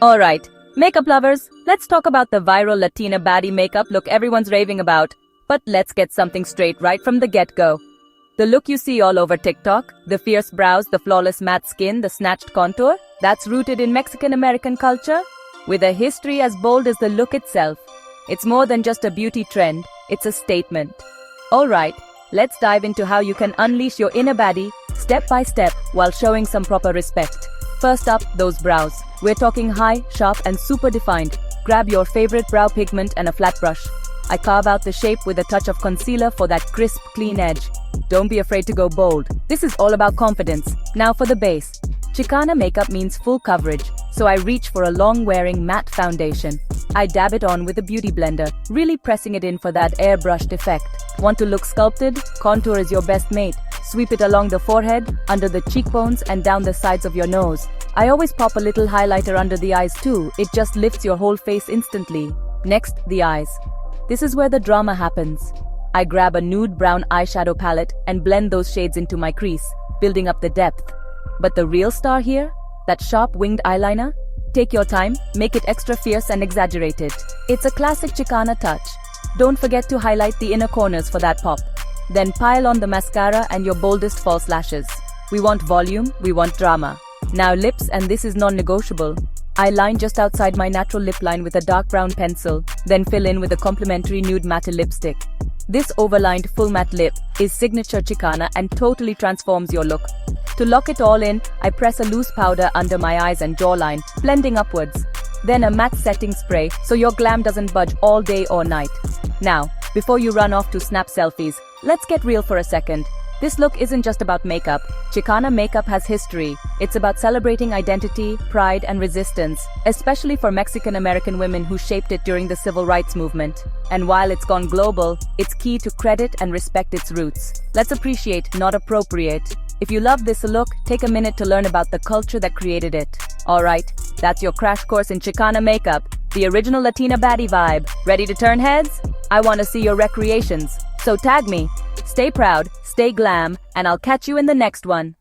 Alright, makeup lovers, let's talk about the viral Latina Baddie makeup look everyone's raving about. But let's get something straight right from the get-go. The look you see all over TikTok, the fierce brows, the flawless matte skin, the snatched contour, that's rooted in Mexican-American culture, with a history as bold as the look itself. It's more than just a beauty trend, it's a statement. Alright, let's dive into how you can unleash your inner baddie, step by step, while showing some proper respect. First up, those brows. We're talking high, sharp, and super defined. Grab your favorite brow pigment and a flat brush. I carve out the shape with a touch of concealer for that crisp, clean edge. Don't be afraid to go bold. This is all about confidence. Now for the base. Chicana makeup means full coverage, so I reach for a long-wearing matte foundation. I dab it on with a beauty blender, really pressing it in for that airbrushed effect. Want to look sculpted? Contour is your best mate. Sweep it along the forehead, under the cheekbones, and down the sides of your nose. I always pop a little highlighter under the eyes too. It just lifts your whole face instantly. Next, the eyes. This is where the drama happens. I grab a nude brown eyeshadow palette and blend those shades into my crease, building up the depth. But the real star here? That sharp winged eyeliner? Take your time, make it extra fierce and exaggerated. It's a classic Chicana touch. Don't forget to highlight the inner corners for that pop. Then pile on the mascara and your boldest false lashes. We want volume, we want drama. Now lips, and this is non-negotiable. I line just outside my natural lip line with a dark brown pencil, then fill in with a complimentary nude matte lipstick. This overlined full matte lip is signature Chicana and totally transforms your look. To lock it all in, I press a loose powder under my eyes and jawline, blending upwards. Then a matte setting spray so your glam doesn't budge all day or night. Now, before you run off to snap selfies, let's get real for a second. This look isn't just about makeup. Chicana makeup has history. It's about celebrating identity, pride, and resistance, especially for Mexican-American women who shaped it during the civil rights movement. And while it's gone global, it's key to credit and respect its roots. Let's appreciate, not appropriate. If you love this look, take a minute to learn about the culture that created it. Alright, that's your crash course in Chicana makeup, the original Latina Baddie vibe. Ready to turn heads? I want to see your recreations, so tag me. Stay proud, stay glam, and I'll catch you in the next one.